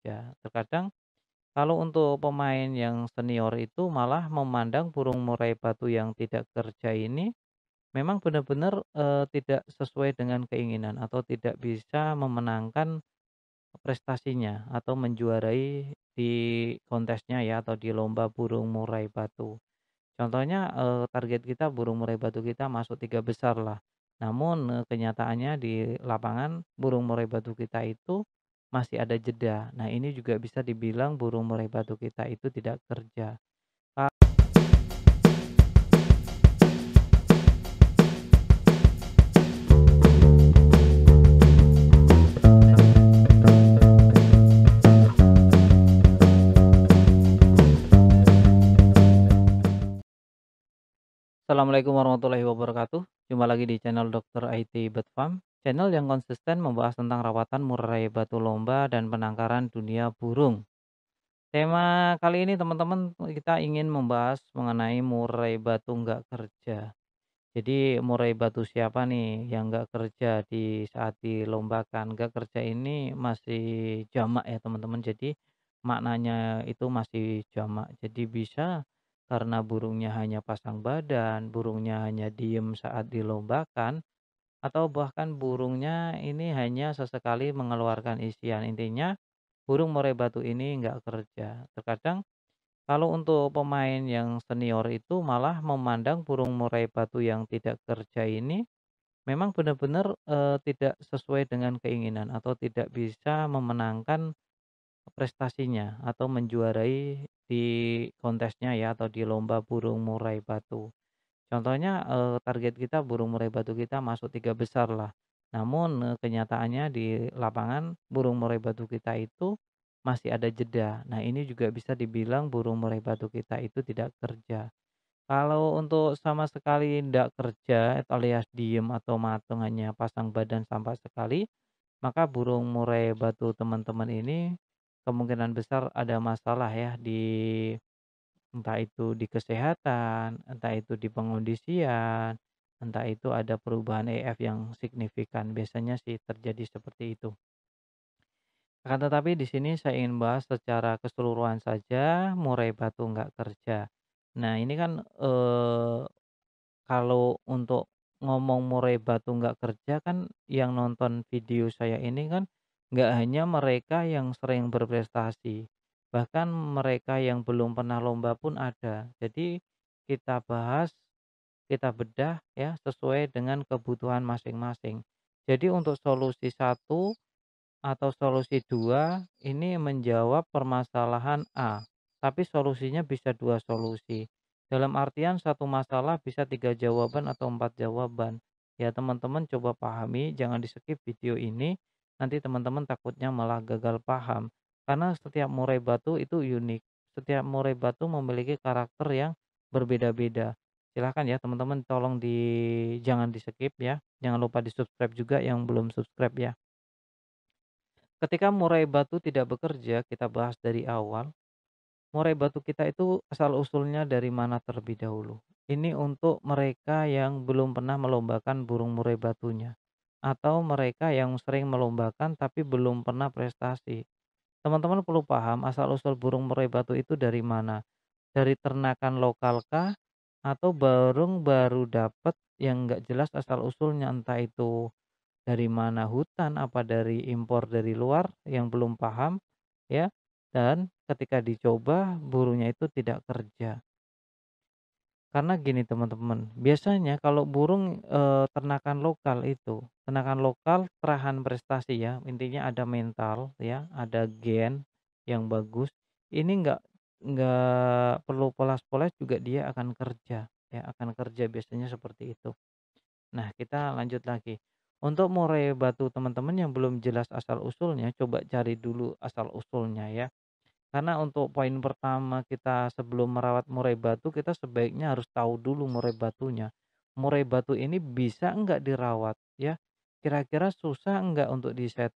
kerja. Terkadang kalau untuk pemain yang senior itu malah memandang burung murai batu yang tidak kerja ini memang benar-benar, tidak sesuai dengan keinginan atau tidak bisa memenangkan prestasinya atau menjuarai di kontesnya ya atau di lomba burung murai batu. Contohnya, target kita burung murai batu kita masuk 3 besar lah. Namun, kenyataannya di lapangan burung murai batu kita itu masih ada jeda. Nah, ini juga bisa dibilang burung murai batu kita itu tidak kerja. Assalamualaikum warahmatullahi wabarakatuh. Jumpa lagi di channel Dokter IT Bird Farm, channel yang konsisten membahas tentang rawatan murai batu lomba dan penangkaran dunia burung. Tema kali ini teman-teman kita ingin membahas mengenai murai batu nggak kerja. Jadi murai batu siapa nih yang nggak kerja di saat dilombakan? Nggak kerja ini masih jamak ya teman-teman. Jadi maknanya itu masih jamak. Jadi bisa karena burungnya hanya pasang badan, burungnya hanya diem saat dilombakan, atau bahkan burungnya ini hanya sesekali mengeluarkan isian. Intinya burung murai batu ini nggak kerja. Terkadang kalau untuk pemain yang senior itu malah memandang burung murai batu yang tidak kerja ini memang benar-benar, tidak sesuai dengan keinginan atau tidak bisa memenangkan prestasinya atau menjuarai di kontesnya ya atau di lomba burung murai batu. Contohnya, target kita burung murai batu kita masuk 3 besar lah. Namun, kenyataannya di lapangan burung murai batu kita itu masih ada jeda. Nah, ini juga bisa dibilang burung murai batu kita itu tidak kerja. Kalau untuk sama sekali tidak kerja atau alias diem atau matung hanya pasang badan sampai sekali, maka burung murai batu teman-teman ini kemungkinan besar ada masalah ya di entah itu di kesehatan, entah itu di pengondisian, entah itu ada perubahan EF yang signifikan, biasanya sih terjadi seperti itu. Akan tetapi di sini saya ingin bahas secara keseluruhan saja murai batu nggak kerja. Nah ini kan, kalau untuk ngomong murai batu nggak kerja kan yang nonton video saya ini kan nggak hanya mereka yang sering berprestasi, bahkan mereka yang belum pernah lomba pun ada. Jadi kita bahas, kita bedah ya sesuai dengan kebutuhan masing-masing. Jadi untuk solusi satu atau solusi 2 ini menjawab permasalahan A, tapi solusinya bisa 2 solusi. Dalam artian satu masalah bisa 3 jawaban atau 4 jawaban. Ya teman-teman coba pahami, jangan di-skip video ini, nanti teman-teman takutnya malah gagal paham. Karena setiap murai batu itu unik, setiap murai batu memiliki karakter yang berbeda-beda. Silahkan ya teman-teman tolong jangan di-skip ya, jangan lupa di-subscribe juga yang belum subscribe ya. Ketika murai batu tidak bekerja, kita bahas dari awal, murai batu kita itu asal-usulnya dari mana terlebih dahulu. Ini untuk mereka yang belum pernah melombakan burung murai batunya, atau mereka yang sering melombakan tapi belum pernah prestasi. Teman-teman perlu paham asal-usul burung murai batu itu dari mana. Dari ternakan lokal kah? Atau burung baru dapat yang nggak jelas asal-usulnya, entah itu dari mana hutan, apa dari impor dari luar yang belum paham ya, dan ketika dicoba burungnya itu tidak kerja. Karena gini teman-teman, biasanya kalau burung, ternakan lokal itu, ternakan lokal terahan prestasi ya, intinya ada mental ya, ada gen yang bagus, ini nggak perlu polas-polas juga dia akan kerja ya, akan kerja biasanya seperti itu. Nah, kita lanjut lagi. Untuk murai batu teman-teman yang belum jelas asal-usulnya, coba cari dulu asal-usulnya ya. Karena untuk poin pertama kita sebelum merawat murai batu, kita sebaiknya harus tahu dulu murai batunya. Murai batu ini bisa enggak dirawat ya? Kira-kira susah enggak untuk di-set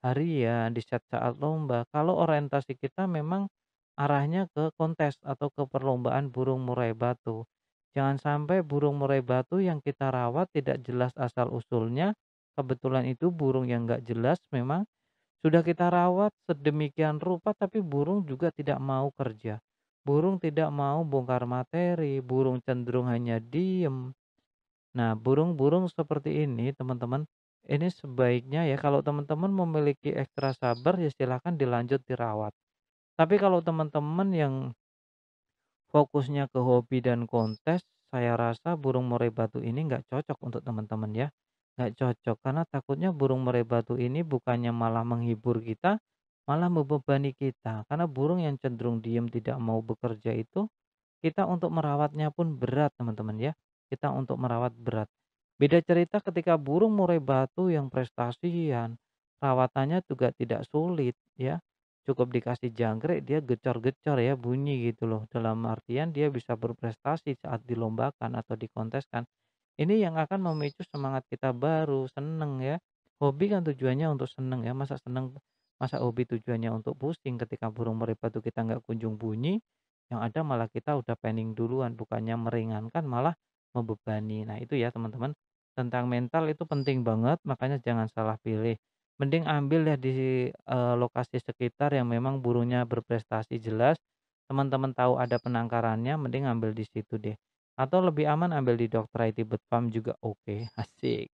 harian, di-set saat lomba? Kalau orientasi kita memang arahnya ke kontes atau ke perlombaan burung murai batu. Jangan sampai burung murai batu yang kita rawat tidak jelas asal-usulnya, kebetulan itu burung yang enggak jelas memang Sudah kita rawat sedemikian rupa tapi burung juga tidak mau kerja. Burung tidak mau bongkar materi, burung cenderung hanya diem. Nah, burung-burung seperti ini teman-teman, ini sebaiknya ya kalau teman-teman memiliki ekstra sabar ya silahkan dilanjut dirawat. Tapi kalau teman-teman yang fokusnya ke hobi dan kontes, saya rasa burung murai batu ini nggak cocok untuk teman-teman ya. Nggak cocok karena takutnya burung murai batu ini bukannya malah menghibur kita, malah membebani kita. Karena burung yang cenderung diem tidak mau bekerja itu, kita untuk merawatnya pun berat teman-teman ya. Kita untuk merawat berat. Beda cerita ketika burung murai batu yang prestasian, rawatannya juga tidak sulit ya. Cukup dikasih jangkrik dia gecor-gecor ya bunyi gitu loh. Dalam artian dia bisa berprestasi saat dilombakan atau dikonteskan. Ini yang akan memicu semangat kita baru, seneng ya. Hobi kan tujuannya untuk seneng ya. Masa seneng, masa hobi tujuannya untuk pusing ketika burung murai batu kita nggak kunjung bunyi, yang ada malah kita udah pening duluan, bukannya meringankan malah membebani. Nah itu ya teman-teman, tentang mental itu penting banget, makanya jangan salah pilih. Mending ambil ya di, lokasi sekitar yang memang burungnya berprestasi jelas, teman-teman tahu ada penangkarannya, mending ambil di situ deh. Atau lebih aman ambil di Dokter IT Bird Farm juga oke, asik.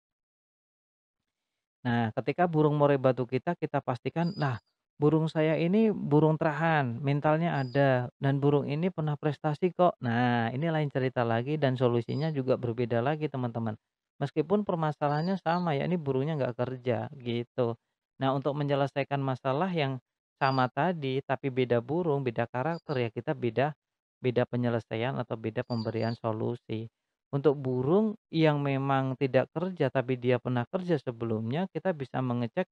Nah, ketika burung murai batu kita pastikan, "Nah, burung saya ini burung terahan, mentalnya ada, dan burung ini pernah prestasi kok." Nah, ini lain cerita lagi dan solusinya juga berbeda lagi, teman-teman. Meskipun permasalahannya sama ya, ini burungnya nggak kerja, gitu. Nah, untuk menyelesaikan masalah yang sama tadi, tapi beda burung, beda karakter, ya kita beda beda penyelesaian atau beda pemberian solusi. Untuk burung yang memang tidak kerja, tapi dia pernah kerja sebelumnya, kita bisa mengecek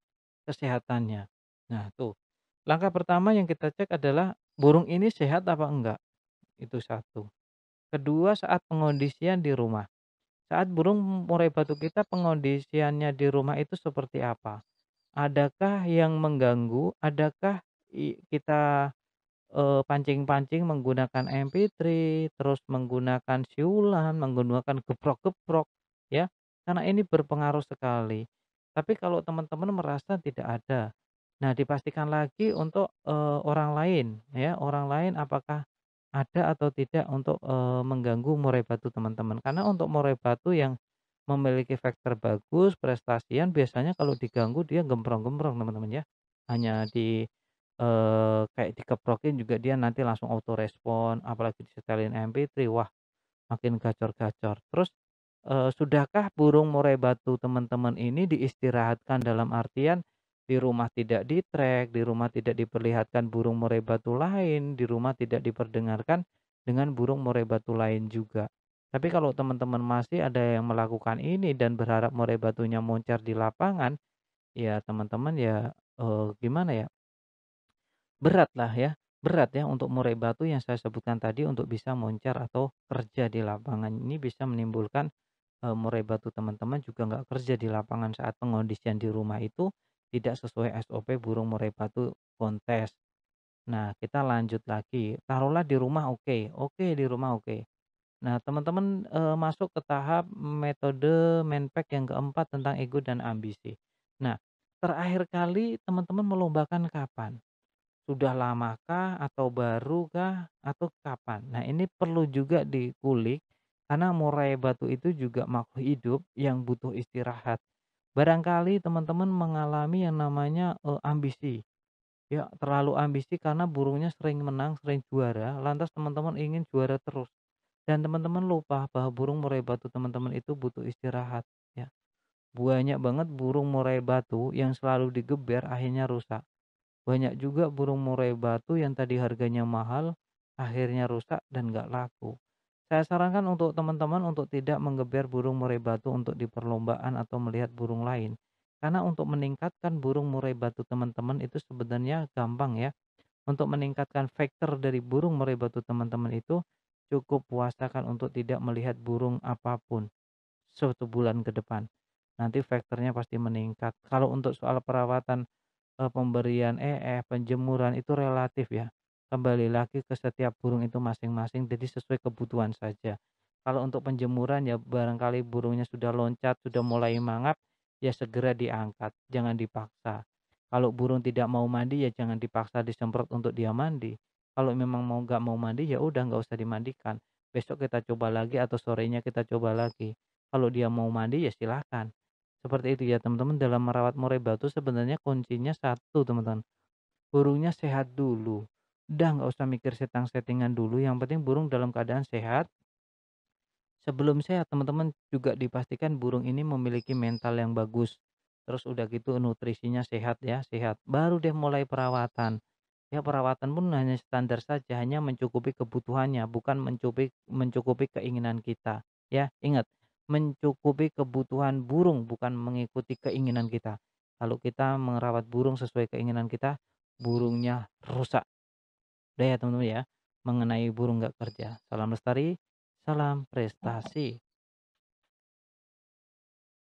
kesehatannya. Nah, tuh. Langkah pertama yang kita cek adalah burung ini sehat apa enggak, itu satu. Kedua, saat pengondisian di rumah. Saat burung murai batu kita pengondisiannya di rumah itu seperti apa? Adakah yang mengganggu? Adakah kita pancing-pancing menggunakan MP3, terus menggunakan siulan, menggunakan geprok-geprok, ya, karena ini berpengaruh sekali. Tapi kalau teman-teman merasa tidak ada, nah dipastikan lagi untuk, orang lain, ya, orang lain apakah ada atau tidak untuk, mengganggu murai batu teman-teman. Karena untuk murai batu yang memiliki vektor bagus, prestasian, biasanya kalau diganggu dia gemprong-gemprong teman-teman ya. Hanya kayak dikeprokin juga dia nanti langsung auto respon, apalagi disetelin MP3, wah makin gacor-gacor. Terus, sudahkah burung murai batu teman-teman ini diistirahatkan dalam artian di rumah tidak di-track, di rumah tidak diperlihatkan burung murai batu lain, di rumah tidak diperdengarkan dengan burung murai batu lain juga. Tapi kalau teman-teman masih ada yang melakukan ini dan berharap murai batunya moncer di lapangan, ya teman-teman ya, gimana ya, beratlah ya, berat ya untuk murai batu yang saya sebutkan tadi untuk bisa moncer atau kerja di lapangan. Ini bisa menimbulkan, murai batu teman-teman juga nggak kerja di lapangan saat pengondisian di rumah itu tidak sesuai SOP burung murai batu kontes. Nah, kita lanjut lagi, taruhlah di rumah oke, oke di rumah oke. Nah, teman-teman, masuk ke tahap metode Menpack yang keempat tentang ego dan ambisi. Nah, terakhir kali teman-teman melombakan kapan? Sudah lamakah atau barukah atau kapan? Nah, ini perlu juga dikulik karena murai batu itu juga makhluk hidup yang butuh istirahat. Barangkali teman-teman mengalami yang namanya, ambisi. Ya, terlalu ambisi karena burungnya sering menang, sering juara, lantas teman-teman ingin juara terus. Dan teman-teman lupa bahwa burung murai batu teman-teman itu butuh istirahat, ya. Banyak banget burung murai batu yang selalu digeber akhirnya rusak. Banyak juga burung murai batu yang tadi harganya mahal, akhirnya rusak dan nggak laku. Saya sarankan untuk teman-teman untuk tidak menggeber burung murai batu untuk di perlombaan atau melihat burung lain. Karena untuk meningkatkan burung murai batu teman-teman itu sebenarnya gampang ya. Untuk meningkatkan vektor dari burung murai batu teman-teman itu cukup puasakan untuk tidak melihat burung apapun 1 bulan ke depan. Nanti vektornya pasti meningkat. Kalau untuk soal perawatan, pemberian penjemuran itu relatif ya, kembali lagi ke setiap burung itu masing-masing, jadi sesuai kebutuhan saja. Kalau untuk penjemuran ya barangkali burungnya sudah loncat, sudah mulai mangap, ya segera diangkat, jangan dipaksa. Kalau burung tidak mau mandi ya jangan dipaksa disemprot untuk dia mandi. Kalau memang nggak mau mandi ya udah nggak usah dimandikan. Besok kita coba lagi atau sorenya kita coba lagi. Kalau dia mau mandi ya silahkan. Seperti itu ya teman-teman, dalam merawat murai batu sebenarnya kuncinya satu teman-teman. Burungnya sehat dulu. Udah nggak usah mikir setting-settingan dulu, yang penting burung dalam keadaan sehat. Sebelum sehat teman-teman juga dipastikan burung ini memiliki mental yang bagus. Terus udah gitu nutrisinya sehat ya, sehat. Baru deh mulai perawatan. Ya perawatan pun hanya standar saja, hanya mencukupi kebutuhannya, bukan mencukupi keinginan kita. Ya, ingat, mencukupi kebutuhan burung bukan mengikuti keinginan kita. Kalau kita merawat burung sesuai keinginan kita, burungnya rusak. Udah ya teman-teman ya, mengenai burung nggak kerja. Salam lestari, salam prestasi.